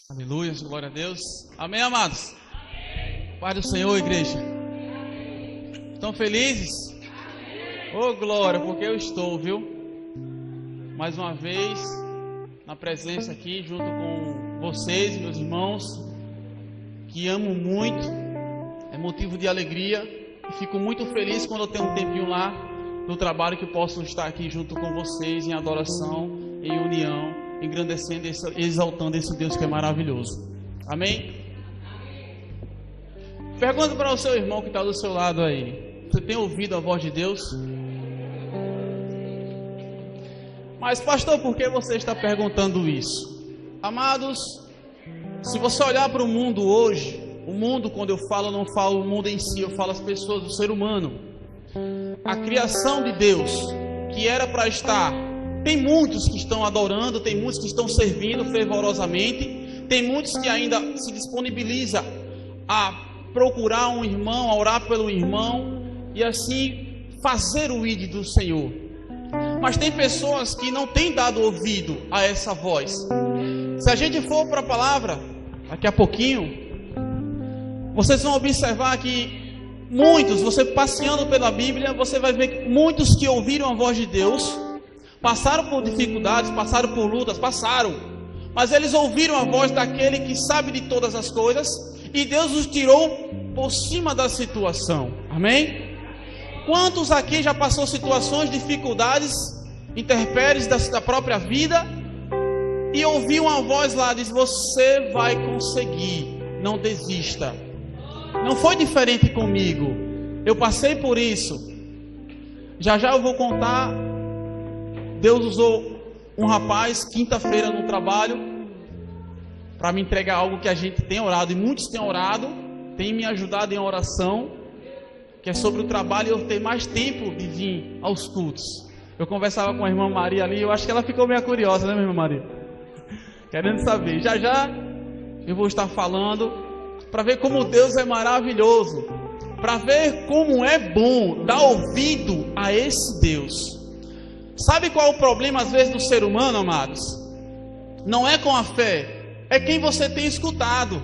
Aleluia, glória a Deus. Amém, amados? Amém. Pai do Senhor, igreja. Estão felizes? Oh, glória, porque eu estou, viu? Mais uma vez, na presença aqui, junto com vocês, meus irmãos, que amo muito, é motivo de alegria, e fico muito feliz quando eu tenho um tempinho lá no trabalho que posso estar aqui junto com vocês, em adoração, em união, engrandecendo e exaltando esse Deus que é maravilhoso. Amém? Pergunta para o seu irmão que está do seu lado aí: você tem ouvido a voz de Deus? Mas pastor, por que você está perguntando isso? Amados, se você olhar para o mundo hoje, o mundo, quando eu falo, não falo o mundo em si, eu falo as pessoas, o ser humano, a criação de Deus, que era para estar, tem muitos que estão adorando, tem muitos que estão servindo fervorosamente, tem muitos que ainda se disponibilizam a procurar um irmão, a orar pelo irmão e assim fazer o ID do Senhor. Mas tem pessoas que não têm dado ouvido a essa voz. Se a gente for para a palavra, daqui a pouquinho, vocês vão observar que muitos, você passeando pela Bíblia, você vai ver que muitos que ouviram a voz de Deus passaram por dificuldades, passaram por lutas, mas eles ouviram a voz daquele que sabe de todas as coisas, e Deus os tirou por cima da situação. Amém? Quantos aqui já passou situações, dificuldades, intempéries da própria vida, e ouviu uma voz lá, diz: você vai conseguir, não desista. Não foi diferente comigo, eu passei por isso. Já eu vou contar. Deus usou um rapaz, quinta-feira no trabalho, para me entregar algo que a gente tem orado, e muitos têm orado, têm me ajudado em oração, que é sobre o trabalho e eu ter mais tempo de vir aos cultos. Eu conversava com a irmã Maria ali, eu acho que ela ficou meio curiosa, né, minha irmã Maria? Querendo saber. Já eu vou estar falando, para ver como Deus é maravilhoso, para ver como é bom dar ouvido a esse Deus. Sabe qual é o problema às vezes do ser humano, amados? Não é com a fé, é quem você tem escutado.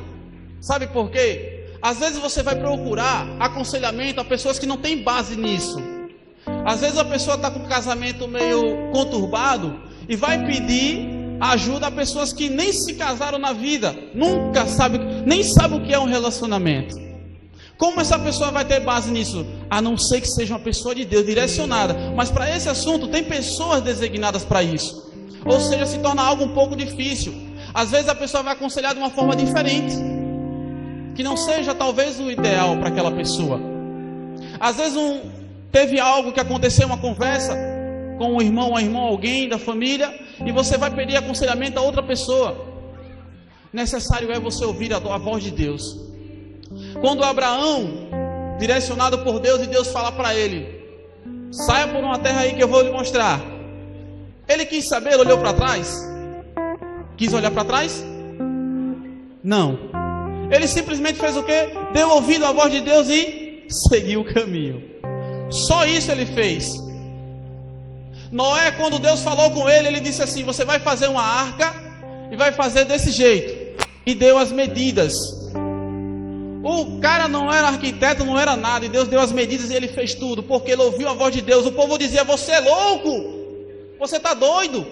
Sabe por quê? Às vezes você vai procurar aconselhamento a pessoas que não têm base nisso. Às vezes a pessoa está com um casamento meio conturbado e vai pedir ajuda a pessoas que nem se casaram na vida, nunca sabe, nem sabe o que é um relacionamento. Como essa pessoa vai ter base nisso? A não ser que seja uma pessoa de Deus, direcionada. Mas para esse assunto tem pessoas designadas para isso. Ou seja, se torna algo um pouco difícil. Às vezes a pessoa vai aconselhar de uma forma diferente, que não seja talvez o ideal para aquela pessoa. Às vezes teve algo que aconteceu, uma conversa com um irmão, uma irmã, alguém da família, e você vai pedir aconselhamento a outra pessoa. Necessário é você ouvir a voz de Deus. Quando Abraão, direcionado por Deus, e Deus fala para ele: saia por uma terra aí que eu vou lhe mostrar. Ele quis saber, ele olhou para trás? Quis olhar para trás? Não. Ele simplesmente fez o quê? Deu ouvido à voz de Deus e seguiu o caminho. Só isso ele fez. Noé, quando Deus falou com ele, ele disse assim: você vai fazer uma arca e vai fazer desse jeito. E deu as medidas. O cara não era arquiteto, não era nada, e Deus deu as medidas e ele fez tudo, porque ele ouviu a voz de Deus. O povo dizia: você é louco, você está doido,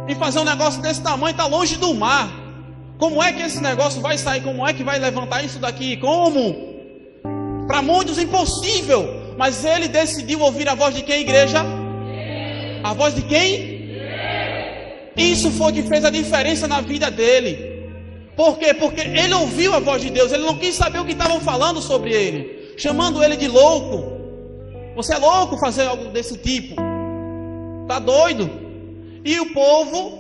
e fazer um negócio desse tamanho, está longe do mar, como é que esse negócio vai sair, como é que vai levantar isso daqui, como? Para muitos impossível, mas ele decidiu ouvir a voz de quem, igreja? A voz de quem? Isso foi o que fez a diferença na vida dele. Por quê? Porque ele ouviu a voz de Deus. Ele não quis saber o que estavam falando sobre ele, chamando ele de louco. Você é louco fazer algo desse tipo, está doido? E o povo,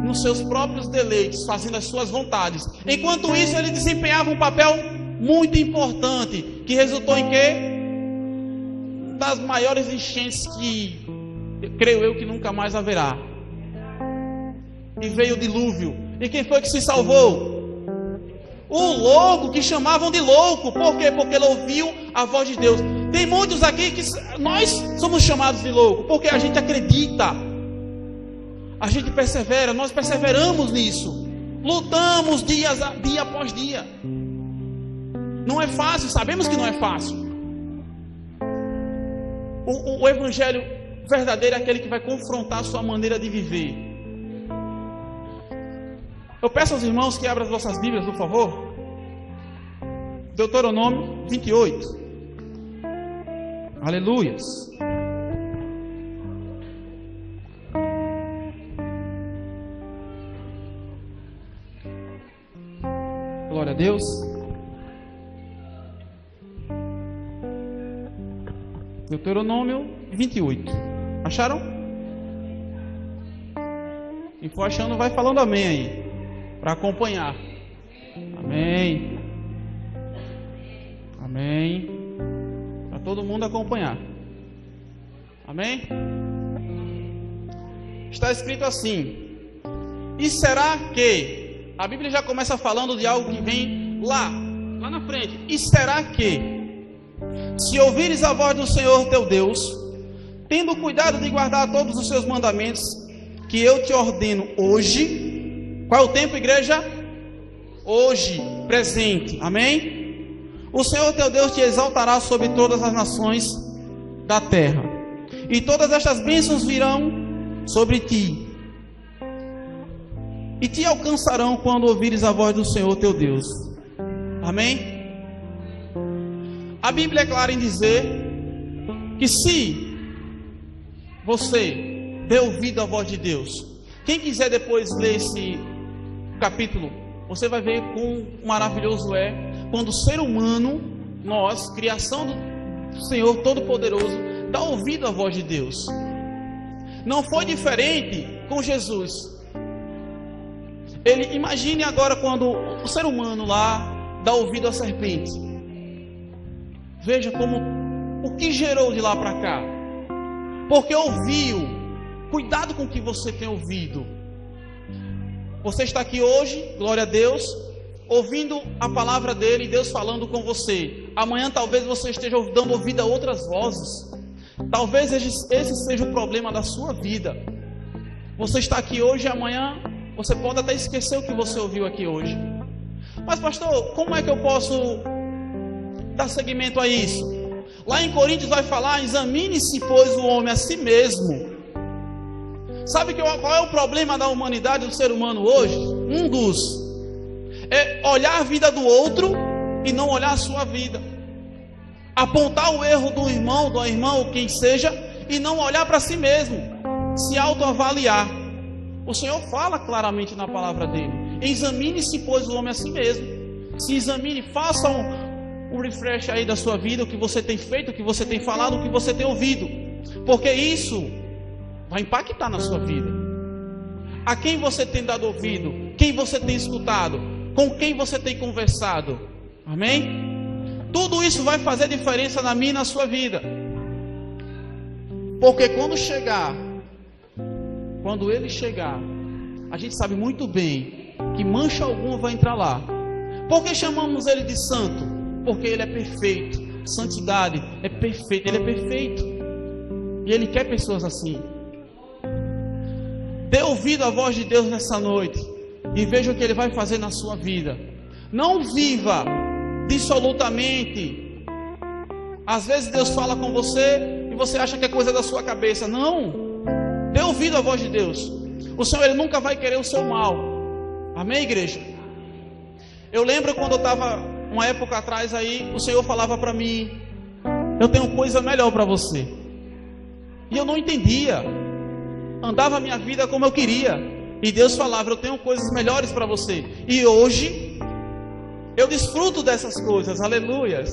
nos seus próprios deleites, fazendo as suas vontades. Enquanto isso, ele desempenhava um papel muito importante, que resultou em quê? Das maiores enchentes que, creio eu, que nunca mais haverá. E veio o dilúvio. E quem foi que se salvou? O louco, que chamavam de louco. Por quê? Porque ele ouviu a voz de Deus. Tem muitos aqui que nós somos chamados de louco, porque a gente acredita, a gente persevera, nós perseveramos nisso. Lutamos dia após dia. Não é fácil, sabemos que não é fácil. O evangelho verdadeiro é aquele que vai confrontar a sua maneira de viver. Eu peço aos irmãos que abram as vossas Bíblias, por favor. Deuteronômio 28. Aleluias. Glória a Deus. Deuteronômio 28. Acharam? Quem for achando, vai falando amém aí, para acompanhar. Amém. Amém. Para todo mundo acompanhar. Amém? Está escrito assim: e será que... A Bíblia já começa falando de algo que vem lá na frente. E será que, se ouvires a voz do Senhor teu Deus, tendo cuidado de guardar todos os seus mandamentos, que eu te ordeno hoje... Qual é o tempo, igreja? Hoje, presente. Amém? O Senhor teu Deus te exaltará sobre todas as nações da terra, e todas estas bênçãos virão sobre ti, e te alcançarão quando ouvires a voz do Senhor teu Deus. Amém? A Bíblia é clara em dizer que se você der ouvido à voz de Deus, quem quiser depois ler esse capítulo, você vai ver quão maravilhoso é quando o ser humano, nós, criação do Senhor Todo-Poderoso, dá ouvido à voz de Deus. Não foi diferente com Jesus. Imagine agora quando o ser humano lá dá ouvido à serpente. Veja como o que gerou de lá para cá. Porque ouviu. Cuidado com o que você tem ouvido. Você está aqui hoje, glória a Deus, ouvindo a palavra dele, Deus falando com você. Amanhã talvez você esteja dando ouvido a outras vozes. Talvez esse seja o problema da sua vida. Você está aqui hoje e amanhã você pode até esquecer o que você ouviu aqui hoje. Mas pastor, como é que eu posso dar seguimento a isso? Lá em Coríntios vai falar: examine-se, pois, o homem a si mesmo. Sabe qual é o problema da humanidade, do ser humano hoje? Um dos é olhar a vida do outro e não olhar a sua vida. Apontar o erro do irmão, da irmã, ou quem seja, e não olhar para si mesmo. Se autoavaliar. O Senhor fala claramente na palavra dele: examine-se, pois, o homem a si mesmo. Se examine, faça um refresh aí da sua vida, o que você tem feito, o que você tem falado, o que você tem ouvido. Porque isso vai impactar na sua vida. A quem você tem dado ouvido? Quem você tem escutado? Com quem você tem conversado? Amém? Tudo isso vai fazer diferença na minha e na sua vida. Porque quando ele chegar, a gente sabe muito bem que mancha alguma vai entrar lá. Por que chamamos ele de santo? Porque ele é perfeito. Santidade é perfeita, ele é perfeito. E ele quer pessoas assim. Dê ouvido à voz de Deus nessa noite e veja o que ele vai fazer na sua vida. Não viva dissolutamente. Às vezes Deus fala com você e você acha que é coisa da sua cabeça. Não. Dê ouvido à voz de Deus. O Senhor, ele nunca vai querer o seu mal. Amém, igreja? Eu lembro quando eu estava uma época atrás aí, o Senhor falava para mim: eu tenho coisa melhor para você. E eu não entendia. Andava a minha vida como eu queria. E Deus falava: eu tenho coisas melhores para você. E hoje eu desfruto dessas coisas. Aleluias.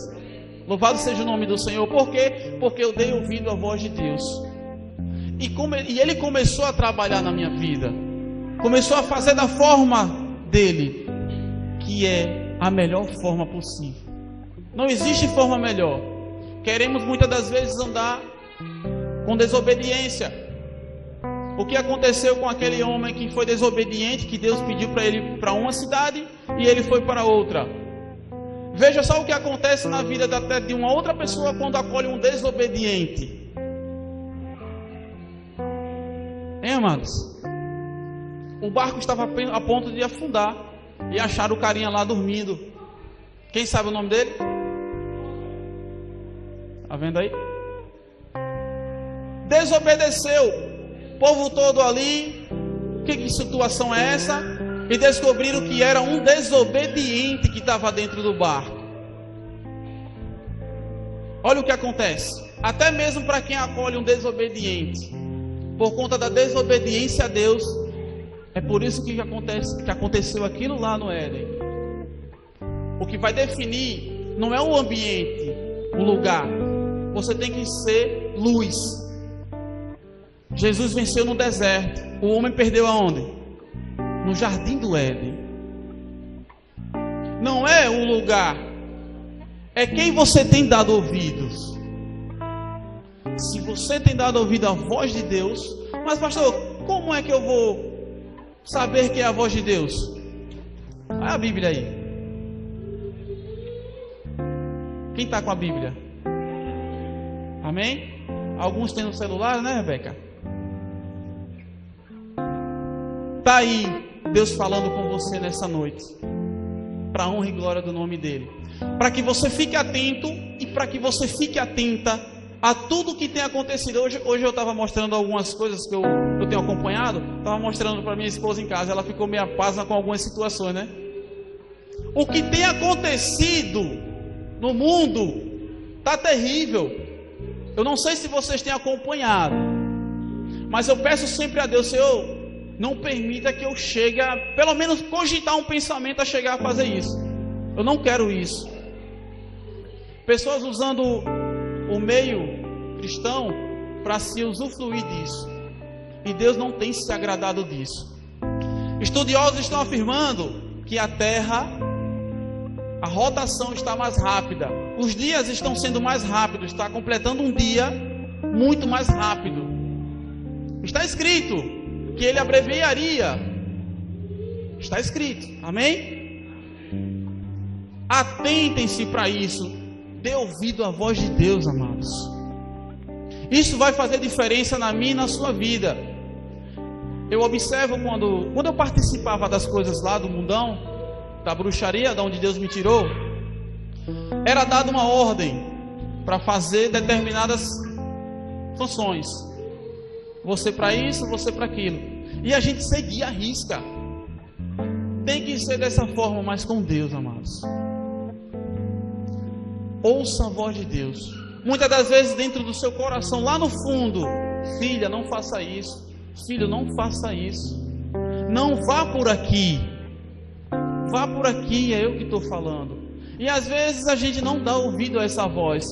Louvado seja o nome do Senhor. Por quê? Porque eu dei ouvido à voz de Deus. E ele começou a trabalhar na minha vida. Começou a fazer da forma dele, que é a melhor forma possível. Não existe forma melhor. Queremos muitas das vezes andar com desobediência. O que aconteceu com aquele homem que foi desobediente, que Deus pediu para ele para uma cidade e ele foi para outra? Veja só o que acontece na vida até de uma outra pessoa quando acolhe um desobediente. Hein, amados? O barco estava a ponto de afundar. e acharam o carinha lá dormindo. Quem sabe o nome dele? Tá vendo aí? Desobedeceu. O povo todo ali. Que situação é essa? E descobriram que era um desobediente que estava dentro do barco. Olha o que acontece. Até mesmo para quem acolhe um desobediente, por conta da desobediência a Deus, é por isso que aconteceu aquilo lá no Éden. O que vai definir não é o ambiente, o lugar. Você tem que ser luz. Jesus venceu no deserto. O homem perdeu aonde? No jardim do Éden. Não é o lugar, é quem você tem dado ouvidos. Se você tem dado ouvido à voz de Deus, mas pastor, como é que eu vou saber que é a voz de Deus? Olha a Bíblia aí. Quem está com a Bíblia? Amém? Alguns têm no celular, né, Rebeca? Está aí Deus falando com você nessa noite, para a honra e glória do nome dEle, para que você fique atento e para que você fique atenta a tudo que tem acontecido. Hoje eu estava mostrando algumas coisas que eu tenho acompanhado, estava mostrando para minha esposa em casa, ela ficou meio pasma com algumas situações, né? O que tem acontecido no mundo está terrível. Eu não sei se vocês têm acompanhado, mas eu peço sempre a Deus, Senhor, não permita que eu chegue a, pelo menos, cogitar um pensamento a chegar a fazer isso. Eu não quero isso. Pessoas usando o meio cristão para se usufruir disso. E Deus não tem se agradado disso. Estudiosos estão afirmando que a Terra, a rotação está mais rápida. Os dias estão sendo mais rápidos. Está completando um dia muito mais rápido. Está escrito que ele abreviaria. Está escrito, amém? Atentem-se para isso. Dê ouvido à voz de Deus, amados. Isso vai fazer diferença na minha e na sua vida. Eu observo quando eu participava das coisas lá do mundão, da bruxaria, da onde Deus me tirou, era dada uma ordem para fazer determinadas funções. Você para isso, você para aquilo. E a gente seguia a risca. Tem que ser dessa forma, mas com Deus, amados. Ouça a voz de Deus. Muitas das vezes dentro do seu coração, lá no fundo, filha, não faça isso. Filho, não faça isso. Não vá por aqui. Vá por aqui, é eu que estou falando. E às vezes a gente não dá ouvido a essa voz.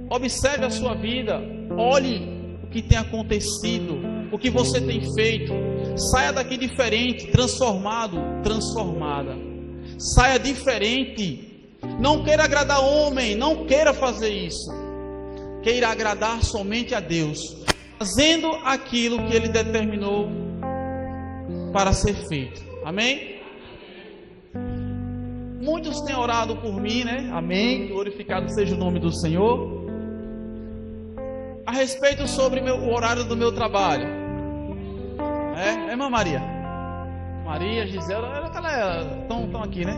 Observe a sua vida. Olhe o que tem acontecido, o que você tem feito. Saia daqui diferente, transformado, transformada. Saia diferente. Não queira agradar homem, não queira fazer isso. Queira agradar somente a Deus, fazendo aquilo que Ele determinou para ser feito. Amém? Muitos têm orado por mim, né? Amém? Glorificado seja o nome do Senhor. A respeito sobre o horário do meu trabalho. Irmã Maria? Maria, Gisela, estão aqui, né?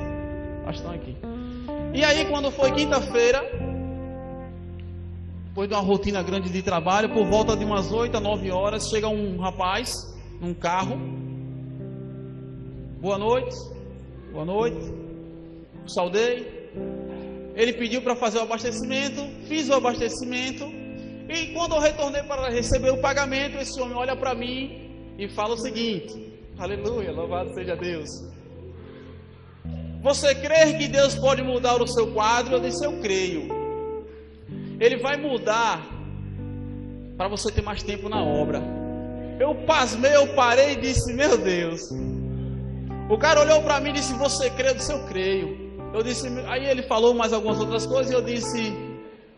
Acho que estão aqui. E aí, quando foi quinta-feira, depois de uma rotina grande de trabalho, por volta de umas 8 a 9 horas, chega um rapaz num carro. Boa noite. Boa noite. Saudei. Ele pediu para fazer o abastecimento. Fiz o abastecimento. E quando eu retornei para receber o pagamento, esse homem olha para mim e fala o seguinte: aleluia, louvado seja Deus. Você crê que Deus pode mudar o seu quadro? Eu disse, eu creio. Ele vai mudar para você ter mais tempo na obra. Eu pasmei, eu parei e disse, meu Deus. O cara olhou para mim e disse, você crê? Eu disse, eu creio. Eu disse, aí ele falou mais algumas outras coisas e eu disse,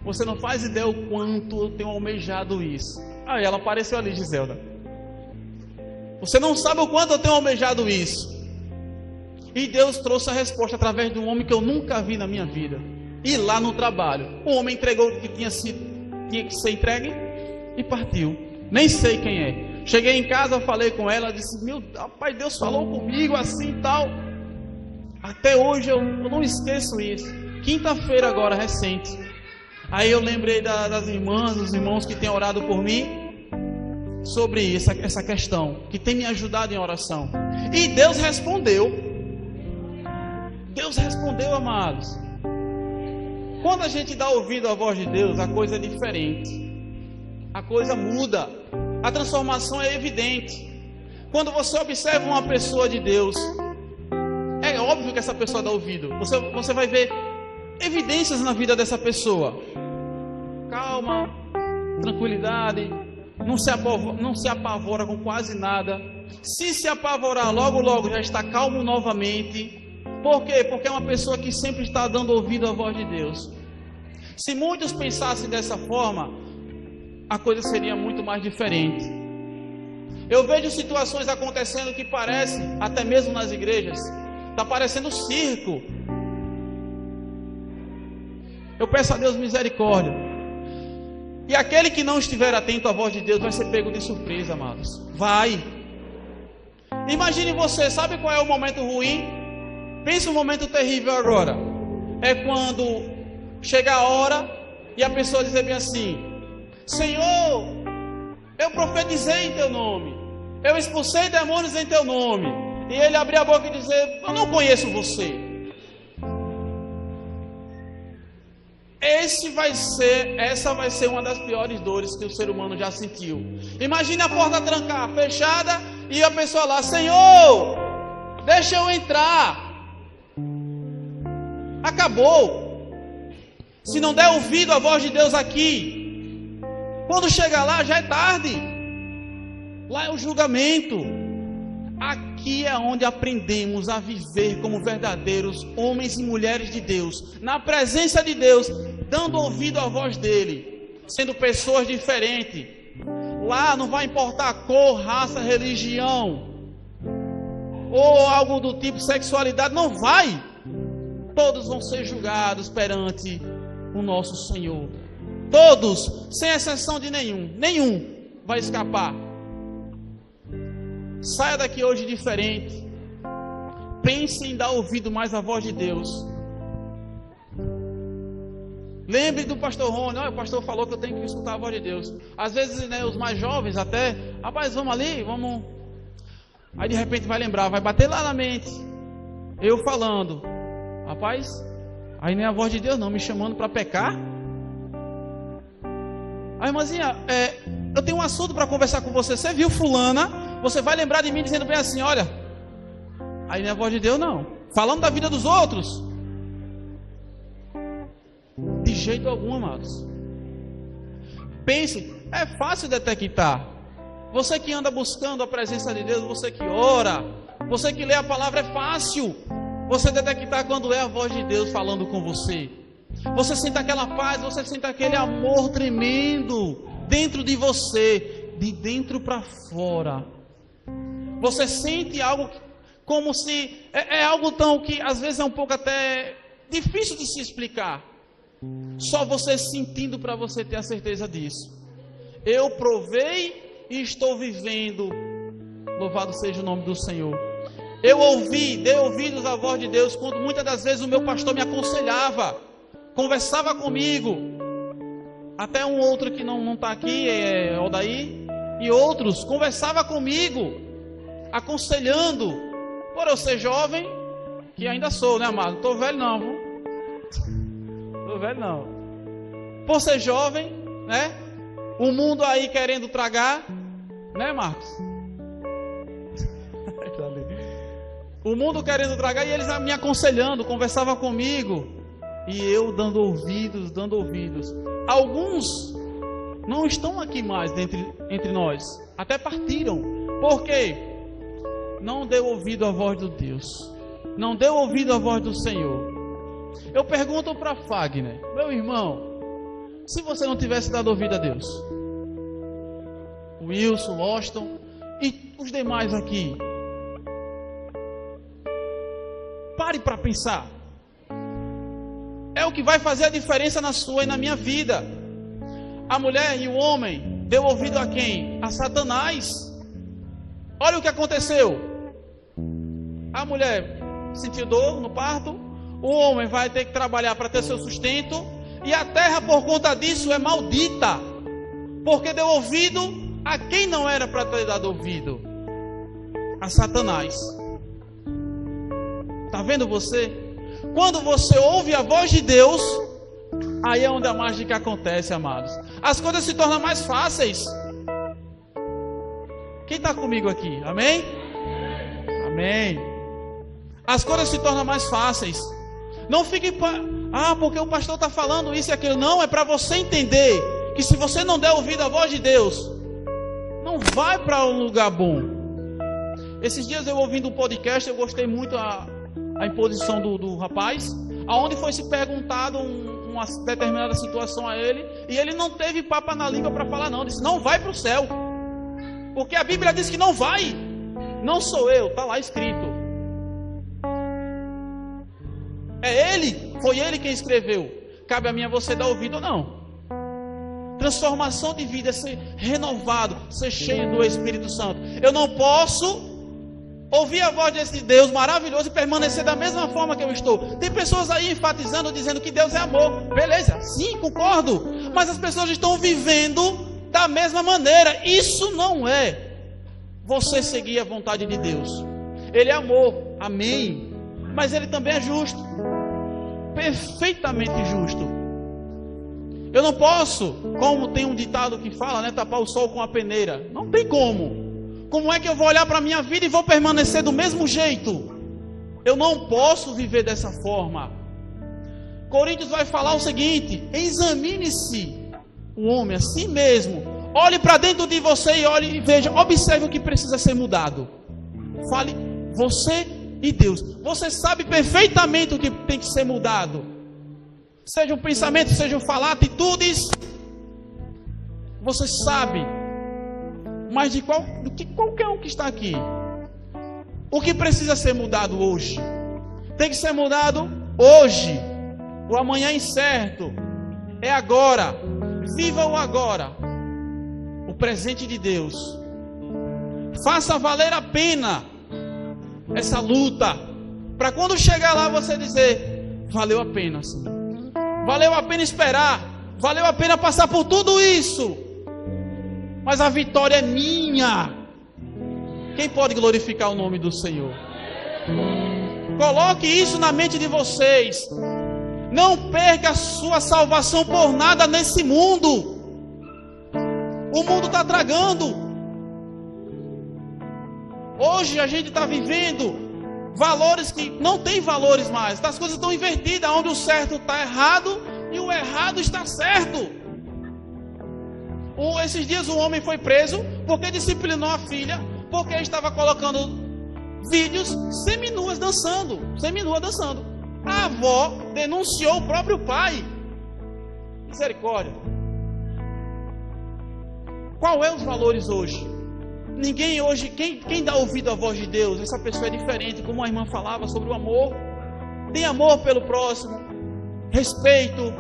você não faz ideia o quanto eu tenho almejado isso. Aí ela apareceu ali, Giselda. Você não sabe o quanto eu tenho almejado isso. E Deus trouxe a resposta através de um homem que eu nunca vi na minha vida. E lá no trabalho, o homem entregou o que tinha que ser entregue e partiu. Nem sei quem é. Cheguei em casa, falei com ela, disse: meu rapaz, Deus falou comigo assim e tal. Até hoje eu não esqueço isso. Quinta-feira agora, recente. Aí eu lembrei das irmãs, dos irmãos que têm orado por mim sobre essa questão, que tem me ajudado em oração. E Deus respondeu. Deus respondeu, amados. Quando a gente dá ouvido à voz de Deus, a coisa é diferente. A coisa muda. A transformação é evidente. Quando você observa uma pessoa de Deus, é óbvio que essa pessoa dá ouvido. Você vai ver evidências na vida dessa pessoa. Calma, tranquilidade, não se apavora com quase nada. Se apavorar, logo já está calmo novamente. Por quê? Porque é uma pessoa que sempre está dando ouvido à voz de Deus. Se muitos pensassem dessa forma, a coisa seria muito mais diferente. Eu vejo situações acontecendo que parece, até mesmo nas igrejas, está parecendo circo. Eu peço a Deus misericórdia. E aquele que não estiver atento à voz de Deus vai ser pego de surpresa, amados. Vai. Imagine você, sabe qual é o momento ruim? Pense um momento terrível agora. É quando chega a hora e a pessoa diz bem assim: Senhor, eu profetizei em teu nome, eu expulsei demônios em teu nome. E ele abrir a boca e dizer: eu não conheço você. Essa vai ser uma das piores dores que o ser humano já sentiu. Imagine a porta trancar, fechada, e a pessoa lá: Senhor, deixa eu entrar. Acabou. Se não der ouvido à voz de Deus aqui, quando chegar lá já é tarde. Lá é o julgamento. Aqui é onde aprendemos a viver como verdadeiros homens e mulheres de Deus, na presença de Deus, dando ouvido à voz dele, sendo pessoas diferentes. Lá não vai importar cor, raça, religião, ou algo do tipo sexualidade, não vai. Todos vão ser julgados perante o nosso Senhor. Todos, sem exceção de nenhum vai escapar. Saia daqui hoje diferente. Pense em dar ouvido mais à voz de Deus. Lembre do pastor Rony. O pastor falou que eu tenho que escutar a voz de Deus. Às vezes, os mais jovens até: rapaz, vamos ali, vamos. Aí de repente vai lembrar, vai bater lá na mente. Eu falando: rapaz, aí não é a voz de Deus não, me chamando para pecar. Aí, irmãzinha, eu tenho um assunto para conversar com você. Você viu fulana? Você vai lembrar de mim dizendo bem assim: olha, aí não é a voz de Deus não. Falando da vida dos outros. De jeito algum, amados. Pense, é fácil detectar. Você que anda buscando a presença de Deus, você que ora, você que lê a palavra, é fácil você detectar quando é a voz de Deus falando com você. Você sente aquela paz, você sente aquele amor tremendo dentro de você, de dentro para fora. Você sente algo como se é algo tão que às vezes é um pouco até difícil de se explicar. Só você sentindo para você ter a certeza disso. Eu provei e estou vivendo. Louvado seja o nome do Senhor. Eu dei ouvidos à voz de Deus quando muitas das vezes o meu pastor me aconselhava, conversava comigo. Até um outro que não está aqui, é Odaí, e outros, conversava comigo, aconselhando. Por eu ser jovem, que ainda sou, né, amado? Não estou velho não, viu? Estou velho não. Por ser jovem, né? O mundo aí querendo tragar, né, Marcos? O mundo querendo tragar e eles me aconselhando, conversavam comigo. E eu dando ouvidos. Alguns não estão aqui mais entre nós. Até partiram. Por quê? Não deu ouvido à voz de Deus. Não deu ouvido à voz do Senhor. Eu pergunto para Fagner: meu irmão, se você não tivesse dado ouvido a Deus, Wilson, Washington e os demais aqui, pare para pensar. É o que vai fazer a diferença na sua e na minha vida. A mulher e o homem deu ouvido a quem? A Satanás. Olha o que aconteceu. A mulher sentiu dor no parto, o homem vai ter que trabalhar para ter seu sustento, e a terra por conta disso é maldita, porque deu ouvido a quem não era para ter dado ouvido, a Satanás. Está vendo você? Quando você ouve a voz de Deus, aí é onde a mágica acontece, amados. As coisas se tornam mais fáceis. Quem está comigo aqui? Amém? Amém. As coisas se tornam mais fáceis. Não fique porque o pastor está falando isso e aquilo. Não, é para você entender que se você não der ouvido à voz de Deus, não vai para um lugar bom. Esses dias eu ouvindo um podcast, eu gostei muito a imposição do rapaz, aonde foi se perguntado uma determinada situação a ele, e ele não teve papo na língua para falar não, disse, não vai para o céu, porque a Bíblia diz que não vai, não sou eu, está lá escrito, é ele, foi ele quem escreveu, cabe a mim a você dar ouvido ou não. Transformação de vida é ser renovado, ser cheio do Espírito Santo. Eu não posso ouvir a voz desse Deus maravilhoso e permanecer da mesma forma que eu estou. Tem pessoas aí enfatizando, dizendo que Deus é amor. Beleza, sim, concordo. Mas as pessoas estão vivendo da mesma maneira. Isso não é você seguir a vontade de Deus. Ele é amor, amém. Mas ele também é justo. Perfeitamente justo. Eu não posso, como tem um ditado que fala, né, tapar o sol com a peneira. Não tem como. Como é que eu vou olhar para a minha vida e vou permanecer do mesmo jeito? Eu não posso viver dessa forma. Coríntios vai falar o seguinte: examine-se o homem a si mesmo. Olhe para dentro de você e olhe e veja, observe o que precisa ser mudado. Fale você e Deus. Você sabe perfeitamente o que tem que ser mudado. Seja o pensamento, seja o falar, atitudes. Você sabe. Mas de qualquer um que está aqui, o que precisa ser mudado hoje? Tem que ser mudado hoje. O amanhã é incerto. É agora. Viva o agora. O presente de Deus. Faça valer a pena essa luta, para quando chegar lá você dizer, valeu a pena, Senhor. Valeu a pena esperar. Valeu a pena passar por tudo isso. Mas a vitória é minha. Quem pode glorificar o nome do Senhor? Coloque isso na mente de vocês. Não perca a sua salvação por nada nesse mundo. O mundo está tragando. Hoje a gente está vivendo valores que não tem valores mais. As coisas estão invertidas, onde o certo está errado e o errado está certo. Esses dias um homem foi preso porque disciplinou a filha, porque estava colocando vídeos seminuas dançando. A avó denunciou o próprio pai. Misericórdia. Qual é os valores hoje? Ninguém hoje, quem dá ouvido à voz de Deus, essa pessoa é diferente, como a irmã falava sobre o amor. Tem amor pelo próximo, respeito.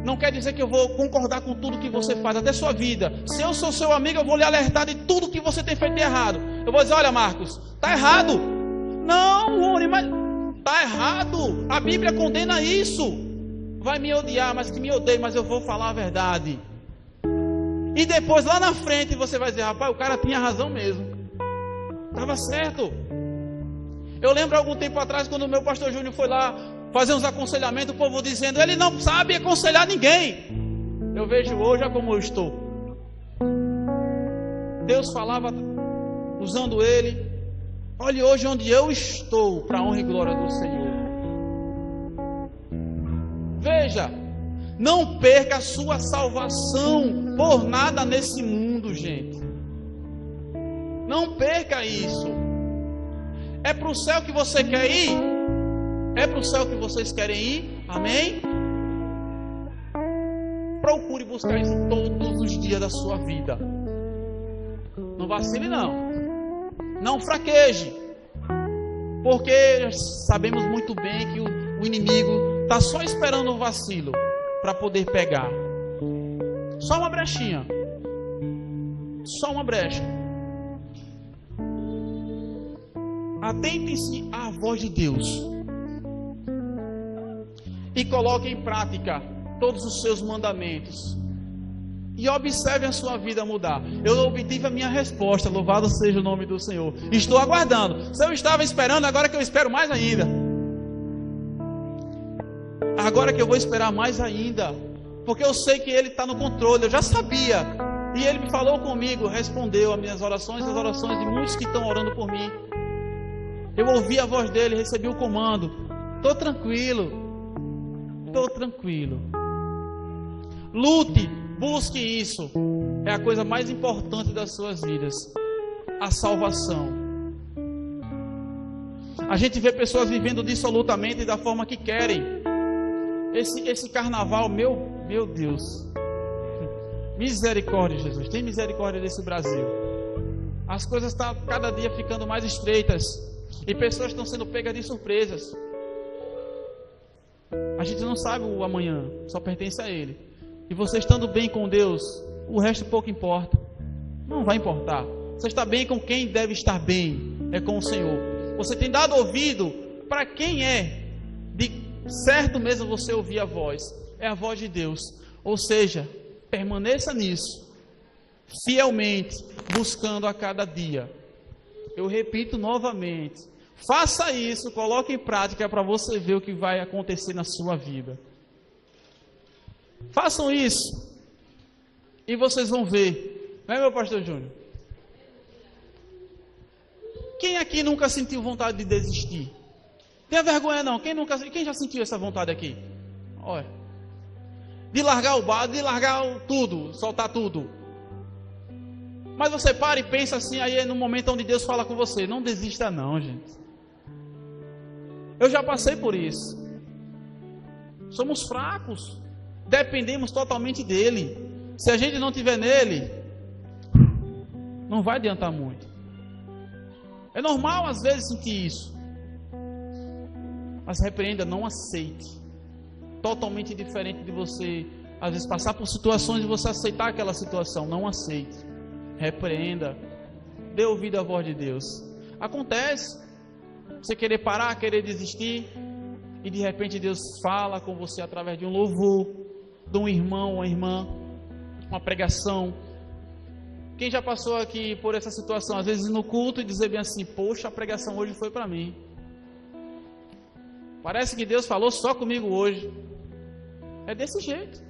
Não quer dizer que eu vou concordar com tudo que você faz, até sua vida. Se eu sou seu amigo, eu vou lhe alertar de tudo que você tem feito de errado. Eu vou dizer, olha Marcos, está errado. Não, Rony, mas está errado. A Bíblia condena isso. Vai me odiar, mas que me odeie, mas eu vou falar a verdade. E depois, lá na frente, você vai dizer, rapaz, o cara tinha razão mesmo. Estava certo. Eu lembro algum tempo atrás, quando o meu pastor Júnior foi lá fazer uns aconselhamentos, o povo dizendo, ele não sabe aconselhar ninguém. Eu vejo hoje como eu estou. Deus falava usando ele. Olhe hoje onde eu estou, para a honra e glória do Senhor. Veja, não perca a sua salvação por nada nesse mundo, gente. Não perca isso. É para o céu que você quer ir? É para o céu que vocês querem ir? Amém? Procure buscar isso todos os dias da sua vida. Não vacile não. Não fraqueje. Porque sabemos muito bem que o inimigo está só esperando um vacilo para poder pegar. Só uma brechinha. Só uma brecha. Atentem-se à voz de Deus e coloquem em prática todos os seus mandamentos. E observe a sua vida mudar. Eu obtive a minha resposta. Louvado seja o nome do Senhor. Estou aguardando. Se eu estava esperando, agora que eu espero mais ainda. Agora que eu vou esperar mais ainda. Porque eu sei que Ele está no controle. Eu já sabia. E Ele me falou comigo. Respondeu as minhas orações, as orações de muitos que estão orando por mim. Eu ouvi a voz dEle, recebi o comando. Estou tranquilo. Estou tranquilo. Lute. Busque isso. É a coisa mais importante das suas vidas. A salvação. A gente vê pessoas vivendo dissolutamente da forma que querem. Esse carnaval, meu Deus. Misericórdia, Jesus. Tem misericórdia desse Brasil. As coisas estão cada dia ficando mais estreitas. E pessoas estão sendo pegas de surpresas. A gente não sabe o amanhã. Só pertence a Ele. E você estando bem com Deus, o resto pouco importa. Não vai importar. Você está bem com quem deve estar bem, é com o Senhor. Você tem dado ouvido para quem é de certo mesmo você ouvir a voz. É a voz de Deus. Ou seja, permaneça nisso, fielmente, buscando a cada dia. Eu repito novamente, faça isso, coloque em prática para você ver o que vai acontecer na sua vida. Façam isso e vocês vão ver, não é, meu pastor Júnior? Quem aqui nunca sentiu vontade de desistir? Tenha vergonha não, quem já sentiu essa vontade aqui? Olha, de largar o barco, de largar tudo, soltar tudo. Mas você para e pensa assim, aí é no momento onde Deus fala com você, não desista não, gente. Eu já passei por isso. Somos fracos. Dependemos totalmente dele. Se a gente não tiver nele, não vai adiantar muito. É normal às vezes sentir isso. Mas repreenda, não aceite. Totalmente diferente de você, às vezes, passar por situações e você aceitar aquela situação. Não aceite. Repreenda. Dê ouvido à voz de Deus. Acontece. Você querer parar, querer desistir. E de repente Deus fala com você através de um louvor, de um irmão, uma irmã, uma pregação. Quem já passou aqui por essa situação, às vezes no culto, e dizer bem assim, poxa, a pregação hoje foi para mim. Parece que Deus falou só comigo hoje. É desse jeito.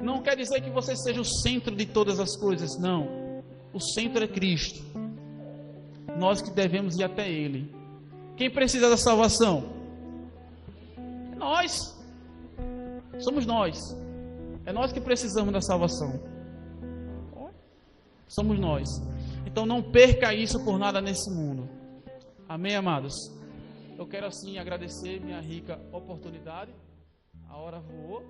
Não quer dizer que você seja o centro de todas as coisas, não. O centro é Cristo. Nós que devemos ir até Ele. Quem precisa da salvação? Nós. Somos nós. É nós que precisamos da salvação. Somos nós. Então não perca isso por nada nesse mundo. Amém, amados? Eu quero assim agradecer minha rica oportunidade. A hora voou.